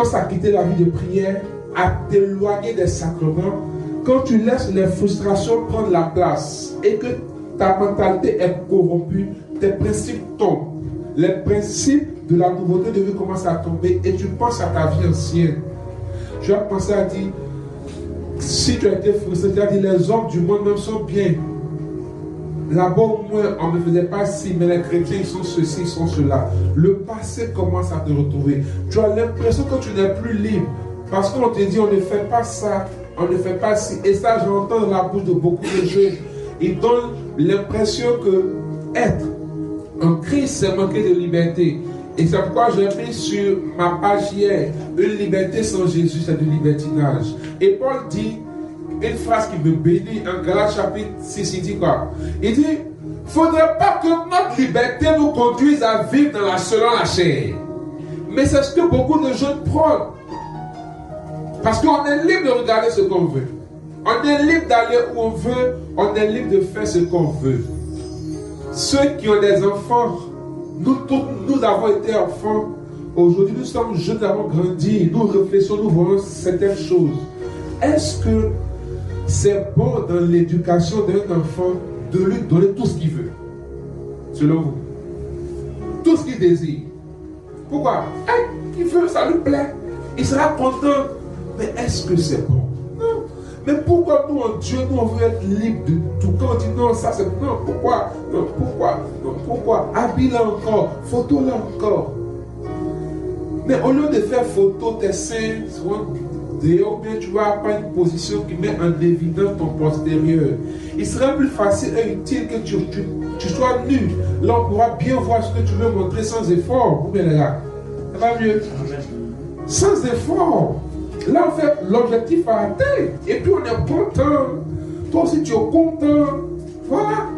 commences à quitter la vie de prière, à t'éloigner des sacrements, quand tu laisses les frustrations prendre la place et que ta mentalité est corrompue, tes principes tombent. Les principes de la nouveauté de vie commencent à tomber et tu penses à ta vie ancienne. Tu as pensé à dire, si tu as été frustré, tu as dit, les hommes du monde même sont bien. Là-bas au moins, on ne me faisait pas ci, mais les chrétiens, ils sont ceci, ils sont cela. Le passé commence à te retrouver. Tu as l'impression que tu n'es plus libre. Parce qu'on te dit, on ne fait pas ça, on ne fait pas ci. Et ça, j'entends dans la bouche de beaucoup de jeunes. Ils donnent l'impression que être en Christ, c'est manquer de liberté. Et c'est pourquoi j'ai mis sur ma page hier, une liberté sans Jésus, c'est du libertinage. Et Paul dit une phrase qui me bénit en Galates chapitre 6, il dit quoi? Il dit, il ne faudrait pas que notre liberté nous conduise à vivre selon la chair. Mais c'est ce que beaucoup de jeunes prônent. Parce qu'on est libre de regarder ce qu'on veut. On est libre d'aller où on veut. On est libre de faire ce qu'on veut. Ceux qui ont des enfants, nous avons été enfants. Aujourd'hui, nous sommes jeunes, nous avons grandi. Nous réfléchissons, nous voyons certaines choses. Est-ce que c'est bon dans l'éducation d'un enfant de lui donner tout ce qu'il veut? Selon vous. Tout ce qu'il désire. Pourquoi? Il veut, ça lui plaît. Il sera content. Mais est-ce que c'est bon? Non. Mais pourquoi nous, en Dieu, nous, on veut être libre de tout? Quand on dit non, ça c'est... Non, pourquoi? Non, pourquoi? Non, pourquoi? Habille là encore, photo là encore. Mais au lieu de faire photo tes seins, ou bien tu vas prendre une position qui met en évidence ton postérieur. Il serait plus facile et utile que tu sois nu. Là, on pourra bien voir ce que tu veux montrer sans effort. Ou bien là, ça va mieux? Sans effort. Là, en fait, l'objectif a atteint. Et puis, on est content. Toi aussi, tu es content. Voilà.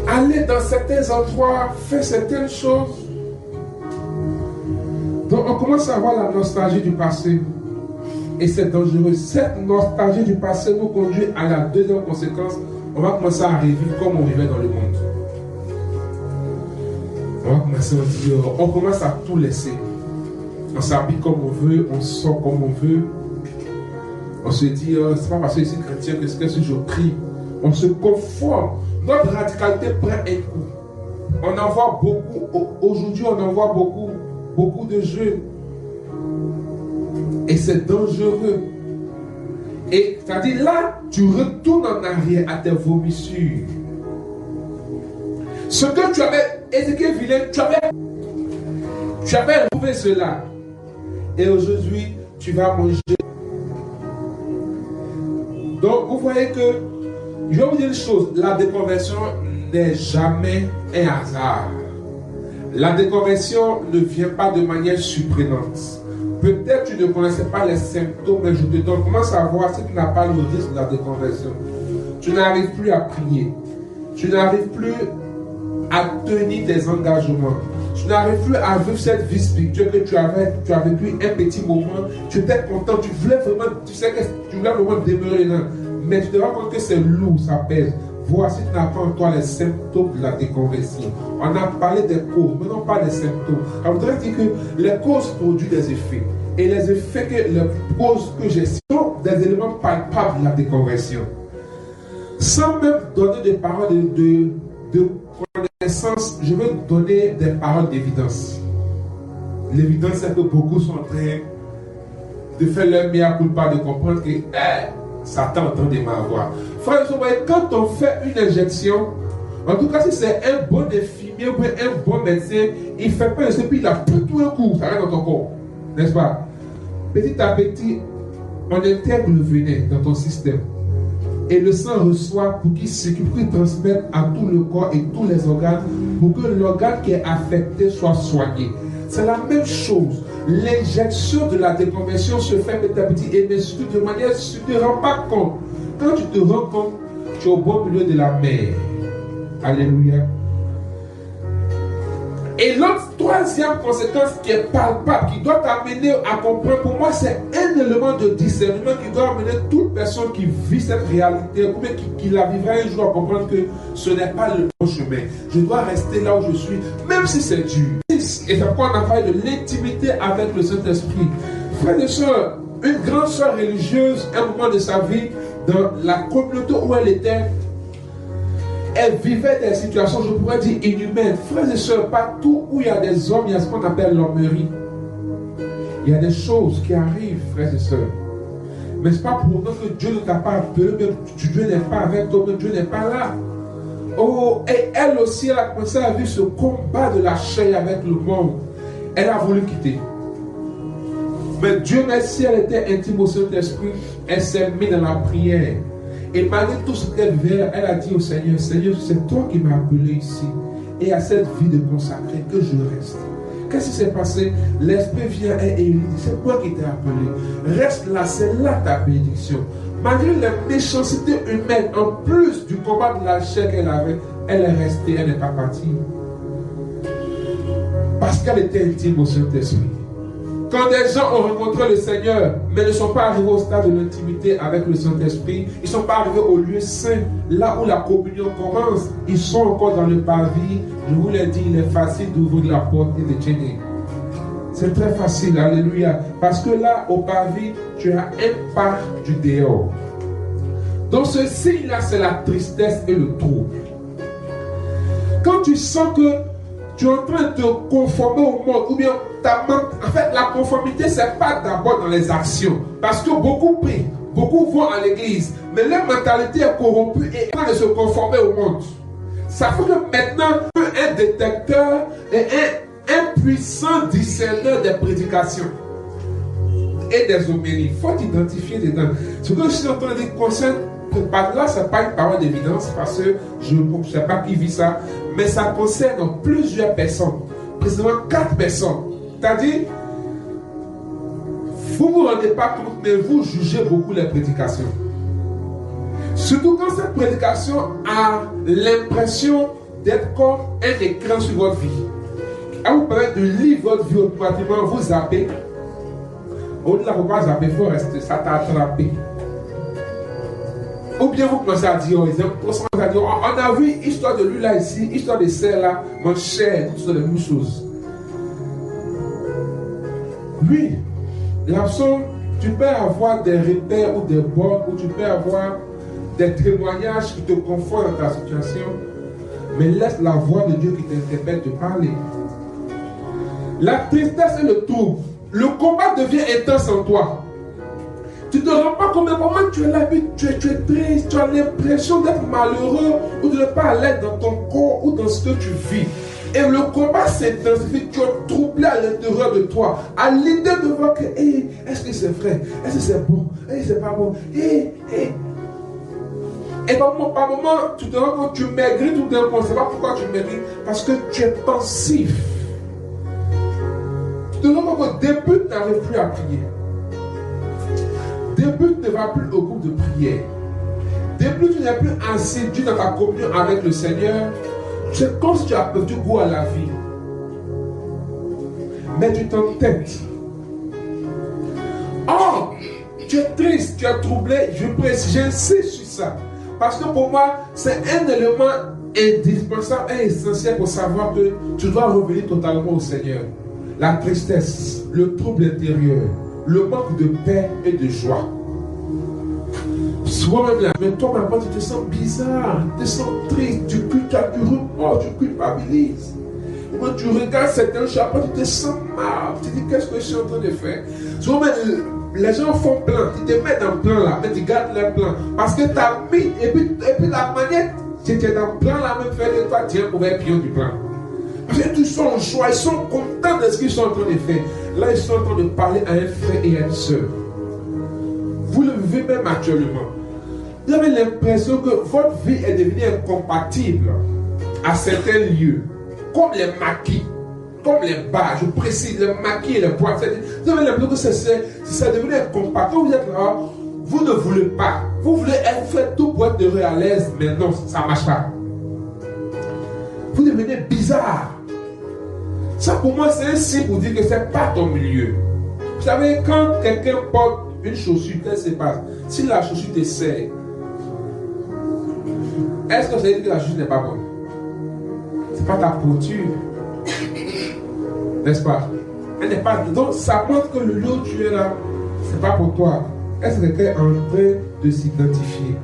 Aller dans certains endroits, faire certaines choses. Donc, on commence à avoir la nostalgie du passé. Et c'est dangereux. Cette nostalgie du passé nous conduit à la deuxième conséquence. On va commencer à revivre comme on vivait dans le monde. On va commencer à dire, on commence à tout laisser. On s'habille comme on veut, on sort comme on veut. On se dit, c'est pas parce que je suis chrétien que je prie. On se conforme. Notre radicalité prend un coup. On en voit beaucoup. Aujourd'hui, on en voit beaucoup de jeunes. Et c'est dangereux. Et c'est-à-dire là, tu retournes en arrière à tes vomissures. Ce que tu avais, Ézéchiel Vilain, tu avais trouvé cela. Et aujourd'hui, tu vas manger. Donc, vous voyez que, je vais vous dire une chose, la déconversion n'est jamais un hasard. La déconversion ne vient pas de manière surprenante. Peut-être tu ne connaissais pas les symptômes, mais je te donne comment savoir si tu n'as pas le risque de la déconversion. Tu n'arrives plus à prier. Tu n'arrives plus à tenir tes engagements. Tu n'arrives plus à vivre cette vie spirituelle que tu avais vécu un petit moment. Tu étais content, tu voulais vraiment, tu sais que tu voulais vraiment demeurer là. Mais tu te rends compte que c'est lourd, ça pèse. Voici tu n'as pas en toi les symptômes de la déconversion. On a parlé des causes, maintenant on parle des symptômes. Alors, je voudrais dire que les causes produisent des effets. Et les effets les causes que j'ai sont des éléments palpables de la déconversion. Sans même donner des paroles de connaissance, je vais donner des paroles d'évidence. L'évidence, c'est que beaucoup sont en train de faire leur meilleur culpa, de comprendre que Satan entend de m'avoir. Frère, quand on fait une injection, en tout cas, si c'est un bon infirmier ou un bon médecin, il ne fait pas un puis il a pris tout un coup, ça reste dans ton corps. N'est-ce pas? Petit à petit, on intègre le venin dans ton système. Et le sang reçoit pour qu'il transmette à tout le corps et tous les organes, pour que l'organe qui est affecté soit soigné. C'est la même chose. L'injection de la déconversion se fait petit à petit et mais surtout de manière tu ne te rends pas compte. Quand tu te rends compte, tu es au bon milieu de la mer. Alléluia. Et l'autre, troisième conséquence qui est palpable, qui doit t'amener à comprendre, pour moi, c'est un élément de discernement qui doit amener toute personne qui vit cette réalité, ou bien qui la vivra un jour à comprendre que ce n'est pas le bon chemin. Je dois rester là où je suis, même si c'est dur. Et c'est pourquoi on a parlé de l'intimité avec le Saint-Esprit. Frères et sœurs, une grande sœur religieuse, un moment de sa vie, dans la communauté où elle était, elle vivait des situations, je pourrais dire, inhumaines. Frères et sœurs, partout où il y a des hommes, il y a ce qu'on appelle l'hommerie. Il y a des choses qui arrivent, frères et sœurs. Mais ce n'est pas pour nous que Dieu ne t'a pas appelé, même Dieu n'est pas avec toi, mais Dieu n'est pas là. Oh, et elle aussi, elle a commencé à vivre ce combat de la chair avec le monde. Elle a voulu quitter. Mais Dieu merci, elle était intime au Saint-Esprit, elle s'est mise dans la prière. Et malgré tout ce qu'elle vivait, elle a dit au Seigneur, Seigneur, c'est toi qui m'as appelé ici. Et à cette vie de consacré que je reste. Qu'est-ce qui s'est passé? L'Esprit vient et il dit, c'est toi qui t'es appelé. Reste là, c'est là ta bénédiction. Malgré la méchanceté humaine, en plus du combat de la chair qu'elle avait, elle est restée, elle n'est pas partie. Parce qu'elle était intime au Saint-Esprit. Quand des gens ont rencontré le Seigneur, mais ne sont pas arrivés au stade de l'intimité avec le Saint-Esprit, ils ne sont pas arrivés au lieu saint, là où la communion commence, ils sont encore dans le parvis. Je vous l'ai dit, il est facile d'ouvrir la porte et de gêner. C'est très facile, alléluia. Parce que là, au parvis, tu as un pas du dehors. Donc ce signe-là, c'est la tristesse et le trouble. Quand tu sens que tu es en train de te conformer au monde, ou bien en fait, la conformité, ce n'est pas d'abord dans les actions. Parce que beaucoup prient, beaucoup vont à l'église, mais leur mentalité est corrompue et en train de se conformer au monde. Ça fait que maintenant, un détecteur et un puissant discerneur des prédications et des homélies. Il faut identifier dedans. Ce que je suis en train de dire concerne, là, ce n'est pas une parole d'évidence, parce que je ne sais pas qui vit ça, mais ça concerne plusieurs personnes, précisément 4 personnes. C'est-à-dire, vous ne vous rendez pas compte, mais vous jugez beaucoup les prédications. Surtout quand cette prédication a l'impression d'être comme un écran sur votre vie. Elle vous permet de lire votre vie automatiquement, vous zappez. Au-delà, vous ne pouvez pas zapper, il faut rester, ça t'a attrapé. Ou bien vous commencez à dire, on a vu histoire de lui là ici, histoire de celle là, mon cher, tout ça, les mêmes choses. Oui, l'absence, tu peux avoir des repères ou des bornes, ou tu peux avoir des témoignages qui te confortent dans ta situation, mais laisse la voix de Dieu qui t'interpelle te parler. La tristesse et le trouble, le combat devient intense en toi. Tu ne te rends pas compte, moment tu es là, tu es triste, tu as l'impression d'être malheureux ou de ne pas aller dans ton corps ou dans ce que tu vis. Et le combat s'intensifie, tu es troublé à l'intérieur de toi, à l'idée de voir que, est-ce que c'est vrai, est-ce que c'est bon, est-ce que c'est pas bon, Et par moment, tu te rends compte, tu maigris tout d'un coup, on ne sait pas pourquoi tu maigris, parce que tu es pensif. Tu te rends compte qu'au début, tu n'arrives plus à prier. Début, tu ne vas plus au groupe de prière. Début, tu n'es plus assidu dans ta communion avec le Seigneur. C'est comme si tu as perdu goût à la vie. Mais tu t'entêtes. Oh, tu es triste, tu es troublé. J'insiste sur ça. Parce que pour moi, c'est un élément indispensable et essentiel pour savoir que tu dois revenir totalement au Seigneur. La tristesse, le trouble intérieur, le manque de paix et de joie. Souvent même là, mais toi, maintenant, tu te sens bizarre, tu te sens triste, tu remords, tu culpabilises. Quand tu regardes certains choses, après tu te sens mal, tu te dis qu'est-ce que je suis en train de faire. Souvent même, les gens font plein, tu te mets dans le plan là, mais tu gardes le plan. Parce que tu as mis, et puis la manière, tu étais dans le plan là, même fait de toi, tiens, pour être pion du plan. Parce que tous sont en joie, ils sont contents de ce qu'ils sont en train de faire. Là, ils sont en train de parler à un frère et à une soeur. Vous le vivez même actuellement. Vous avez l'impression que votre vie est devenue incompatible à certains lieux. Comme les maquis, comme les bars, je précise, les maquis et les boîtes. Vous avez l'impression que c'est devenu incompatible. Quand vous êtes là, vous ne voulez pas. Vous voulez faire tout pour être heureux à l'aise, mais non, ça ne marche pas. Vous devenez bizarre. Ça pour moi c'est un signe pour dire que c'est pas ton milieu. Vous savez, quand quelqu'un porte une chaussure, qu'est-ce qui se passe? Si la chaussure te serre, est-ce que ça veut dire que la chaussure n'est pas bonne? C'est pas ta posture. N'est-ce pas? Elle n'est pas. Donc ça montre que le lieu où tu es là, c'est pas pour toi. Est-ce que quelqu'un est en train de s'identifier?